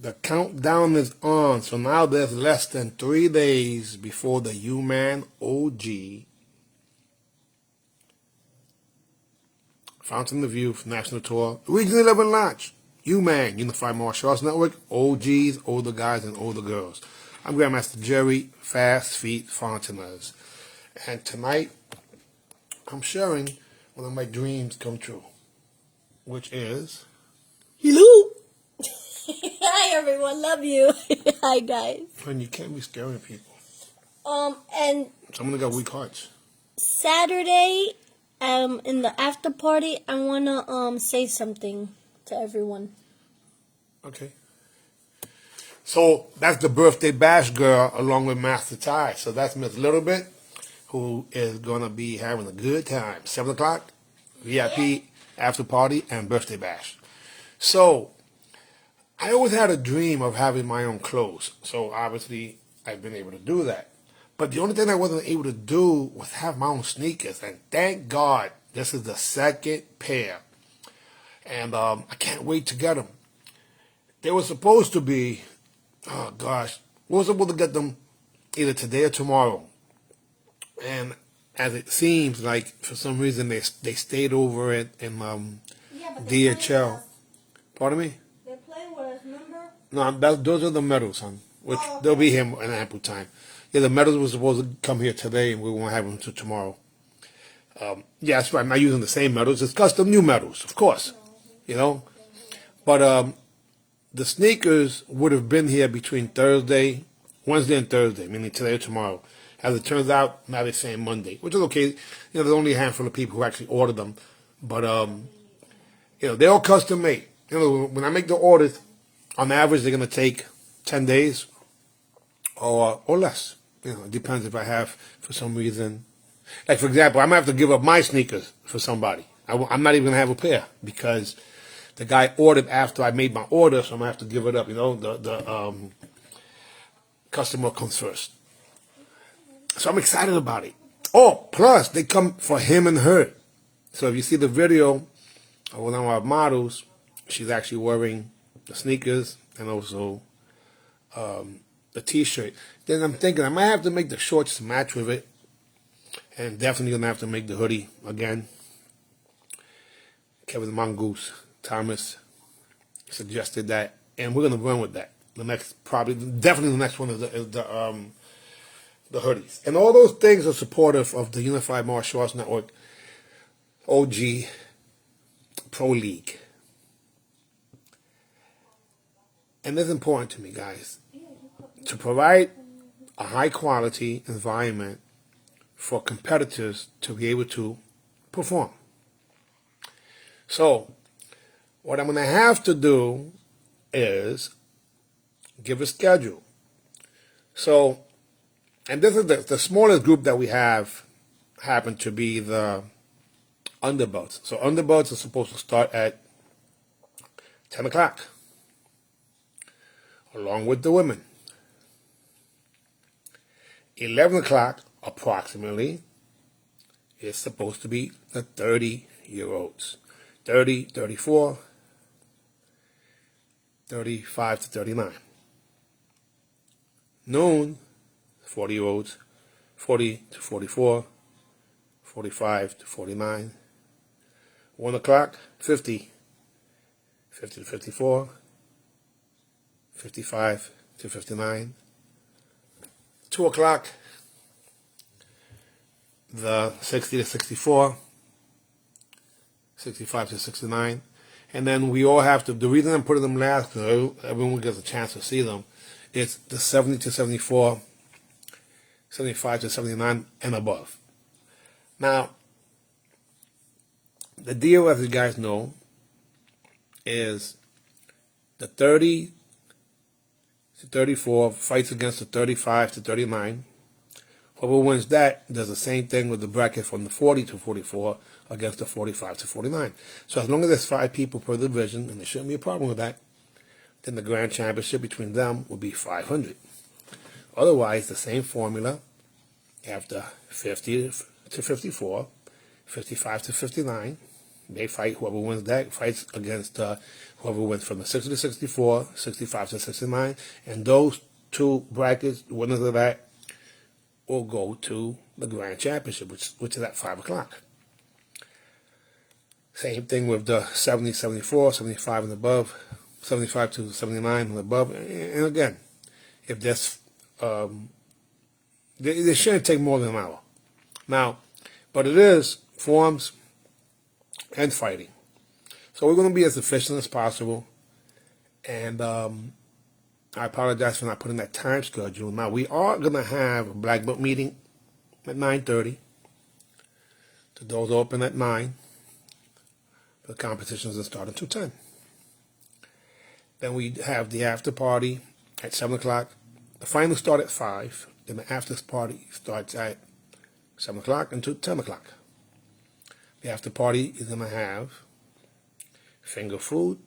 The countdown is on. So now there's less than 3 days before the UMAN OG Fountain of Youth National Tour Region 11 launch. UMAN, Unified Martial Arts Network, OGs, older guys and older girls. I'm Grandmaster Jerry, Fast Feet Fontanez. And tonight, I'm sharing one of my dreams come true, which is... Hello! Hi everyone, love you. Hi guys. And you can't be scaring people. And Someone got weak hearts. Saturday, in the after party, I wanna say something to everyone. Okay. So that's the birthday bash girl along with Master Ty. So that's Miss Littlebit, who is gonna be having a good time. 7 o'clock, VIP after party and birthday bash. So I always had a dream of having my own clothes. So obviously I've been able to do that. But the only thing I wasn't able to do was have my own sneakers. And thank God this is the second pair. And I can't wait to get them. They were supposed to be, oh gosh, we were supposed to get them either today or tomorrow. And as it seems like for some reason they stayed over in DHL. Pardon me? They're playing with us, remember? No, those are the medals, hon. Which they'll be here in ample time. Yeah, the medals were supposed to come here today, and we won't have them until tomorrow. Yeah, that's right. I'm not using the same medals. It's custom new medals, of course. You know? But the sneakers would have been here between Wednesday and Thursday, meaning today or tomorrow. As it turns out, now they're saying Monday, which is okay. You know, there's only a handful of people who actually ordered them. But, you know, they're all custom made. You know, when I make the orders, on average, they're going to take 10 days or less. You know, it depends if I have, for some reason. Like, for example, I might have to give up my sneakers for somebody. I'm not even going to have a pair because the guy ordered after I made my order, so I'm going to have to give it up. You know, the customer comes first. So I'm excited about it. Oh, plus, they come for him and her. So if you see the video of one of our models, she's actually wearing the sneakers and also the t-shirt. Then I'm thinking I might have to make the shorts to match with it. And definitely going to have to make the hoodie again. Kevin Mongoose Thomas suggested that. And we're going to run with that. Definitely the next one is the hoodies. And all those things are supportive of the Unified Martial Arts Network OG Pro League. And it's important to me, guys, to provide a high-quality environment for competitors to be able to perform. So, what I'm going to have to do is give a schedule. So, and this is the smallest group that we have happen to be the underbelts. So underbelts are supposed to start at 10 o'clock. Along with the women. 11 o'clock, approximately, is supposed to be the 30-year-olds. 30, 34, 35 to 39. Noon, 40-year-olds, 40 to 44, 45 to 49. 1 o'clock, 50, 50 to 54, 55 to 59. 2 o'clock, the 60 to 64, 65 to 69. And then we all have to, the reason I'm putting them last, because everyone gets a chance to see them, is the 70 to 74, 75 to 79 and above. Now, the deal, as you guys know, is the 30 to 34 fights against the 35 to 39. Whoever wins that does the same thing with the bracket from the 40 to 44 against the 45 to 49. So as long as there's 5 people per division, and there shouldn't be a problem with that, then the grand championship between them will be 500. Otherwise, the same formula after 50 to 54, 55 to 59, They fight. Whoever wins that fights against whoever wins from the 60 to 64, 65 to 69, and those two brackets, winners of that, will go to the Grand Championship, which is at 5 o'clock. Same thing with the 70, 74, 75 and above, 75 to 79 and above. And again, if there's, they shouldn't take more than an hour. Now, but it is forms and fighting. So we're going to be as efficient as possible. And I apologize for not putting that time schedule. Now, we are going to have a black belt meeting at 9:30. The doors open at 9. The competitions will start at 2:10. Then we have the after party at 7 o'clock. The finals start at 5. Then the after party starts at 7 o'clock until 10 o'clock. The after party is going to have finger food.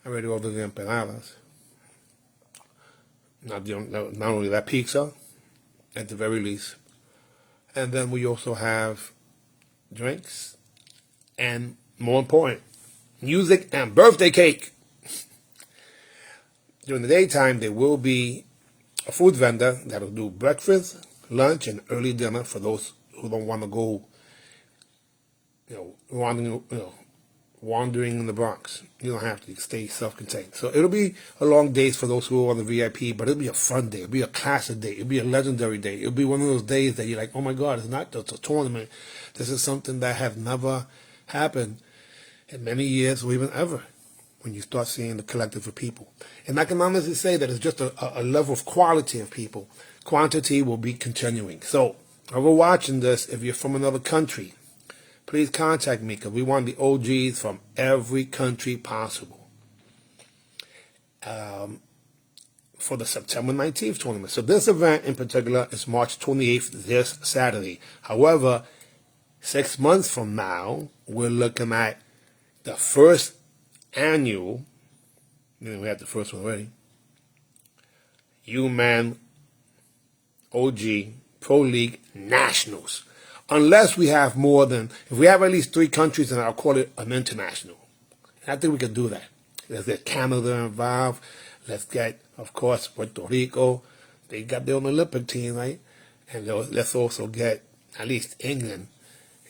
I already ordered the empanadas. Not only that, pizza, at the very least. And then we also have drinks. And more important, music and birthday cake. During the daytime, there will be a food vendor that will do breakfast, lunch, and early dinner for those who don't want to go, wandering in the Bronx. You don't have to stay self-contained. So it'll be a long day for those who are on the VIP, but it'll be a fun day. It'll be a classic day. It'll be a legendary day. It'll be one of those days that you're like, oh my God, it's not just a tournament. This is something that has never happened in many years or even ever, when you start seeing the collective of people. And I can honestly say that it's just a level of quality of people. Quantity will be continuing. So, whoever watching this, if you're from another country, please contact me, because we want the OGs from every country possible for the September 19th tournament. So this event in particular is March 28th, this Saturday. However, 6 months from now, we're looking at the first annual, we had the first one already, UMAN OG Pro League Nationals. Unless we have more than, if we have at least 3 countries, then I'll call it an international. And I think we can do that. Let's get Canada involved. Let's get, of course, Puerto Rico. They got their own Olympic team, right? And let's also get at least England.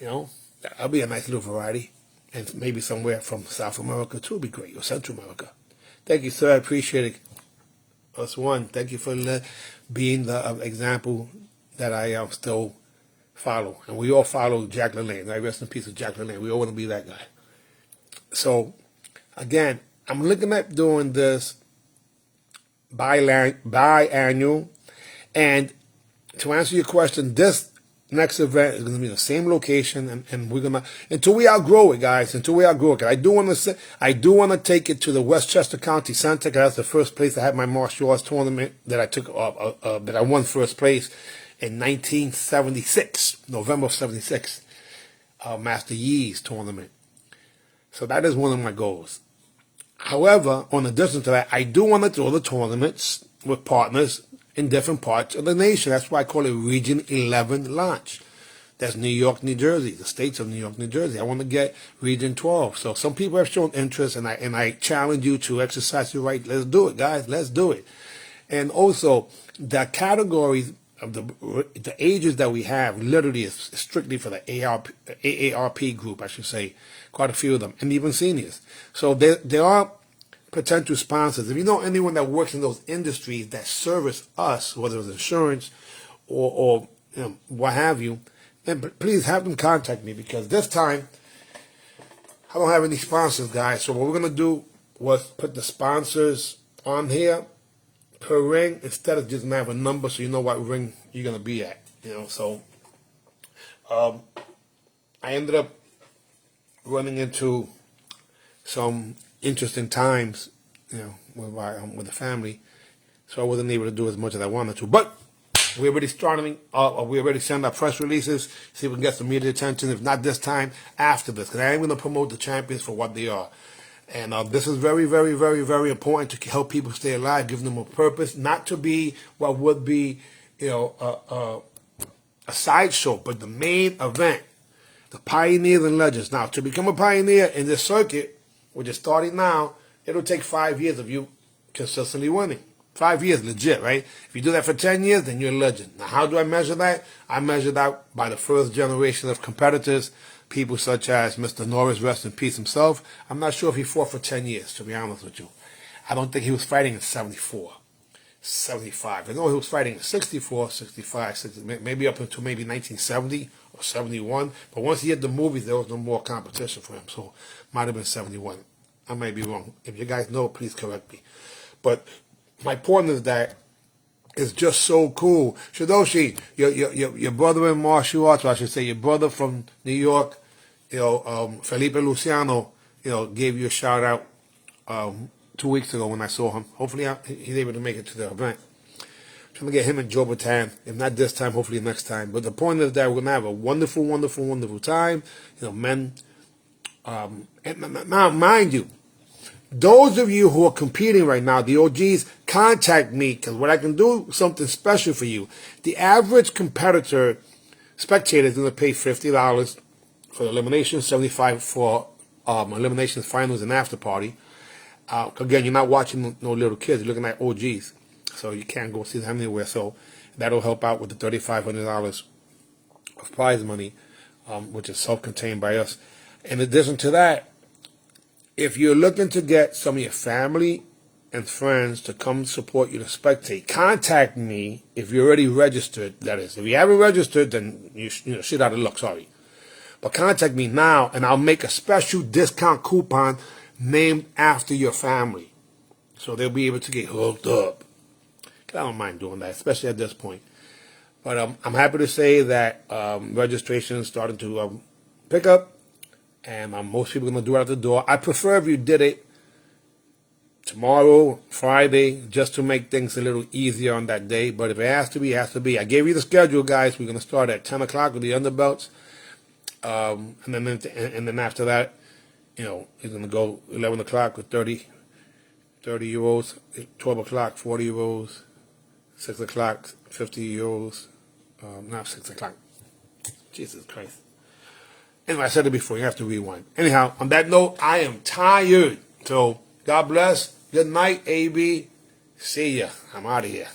That'll be a nice little variety. And maybe somewhere from South America too would be great, or Central America. Thank you, sir. I appreciate it. Us one. Thank you for being the example that I still follow. And we all follow Jack LaLanne. I rest in peace of Jack LaLanne. We all want to be that guy. So, again, I'm looking at doing this biannual. And to answer your question, this next event is going to be in the same location, and we're gonna, until we outgrow it, guys. Until we outgrow it. I do want to take it to the Westchester County Center, because that's the first place I had my martial arts tournament that I took that I won first place in 1976, November of '76, Master Yi's tournament. So that is one of my goals. However, in addition to that, I do want to throw the tournaments with partners in different parts of the nation. That's why I call it Region 11 launch. That's New York, New Jersey, the states of New York, New Jersey. I want to get Region 12. So some people have shown interest, and I challenge you to exercise your right. Let's do it, guys. Let's do it. And also, the categories of the ages that we have literally is strictly for the AARP group, I should say. Quite a few of them, and even seniors. So there are potential sponsors. If you know anyone that works in those industries that service us, whether it's insurance or what have you, then please have them contact me, because this time I don't have any sponsors, guys. So what we're going to do was put the sponsors on here per ring, instead of just have a number so you know what ring you're going to be at. So I ended up running into some interesting times, with the family, so I wasn't able to do as much as I wanted to. But we're already starting. We already sent our press releases. See if we can get some media attention. If not this time, after this, because I am going to promote the champions for what they are. And this is very, very, very, very important to help people stay alive, give them a purpose, not to be what would be, a sideshow, but the main event. the pioneers and legends. Now, to become a pioneer in this circuit, which is starting now, it'll take 5 years of you consistently winning. 5 years, legit, right? If you do that for 10 years, then you're a legend. Now, how do I measure that? I measure that by the first generation of competitors, people such as Mr. Norris, rest in peace himself. I'm not sure if he fought for 10 years, to be honest with you. I don't think he was fighting in 74, 75. I know he was fighting in 64, 65, 60, maybe up until maybe 1970 or 71. But once he hit the movies, there was no more competition for him. So might have been 71. I might be wrong. If you guys know, please correct me. But my point is that it's just so cool. Shidoshi, your brother in martial arts, or I should say your brother from New York, Felipe Luciano, gave you a shout out 2 weeks ago when I saw him. Hopefully he's able to make it to the event. Trying to get him and Joe Batan. If not this time, hopefully next time. But the point is that we're going to have a wonderful, wonderful, wonderful time. Men. And now, mind you, those of you who are competing right now, the OGs, contact me, because what I can do something special for you. The average competitor, spectator, is going to pay $50 for the elimination, $75 for eliminations, finals, and after party. Again, you're not watching no little kids. You're looking at OGs. So you can't go see them anywhere. So that'll help out with the $3,500 of prize money, which is self-contained by us. In addition to that, if you're looking to get some of your family and friends to come support you to spectate, contact me if you're already registered, that is. If you haven't registered, then you shit out of luck, sorry. But contact me now, and I'll make a special discount coupon named after your family. So they'll be able to get hooked up. I don't mind doing that, especially at this point. But I'm happy to say that registration is starting to pick up. And most people are going to do it at the door. I prefer if you did it tomorrow, Friday, just to make things a little easier on that day. But if it has to be, it has to be. I gave you the schedule, guys. We're going to start at 10 o'clock with the underbelts. And then after that, it's going to go 11 o'clock with 30-year-olds, 12 o'clock, 40-year-olds, 6 o'clock, 50-year-olds, not 6 o'clock. Jesus Christ. Anyway, I said it before. You have to rewind. Anyhow, on that note, I am tired. So, God bless. Good night, AB. See ya. I'm out of here.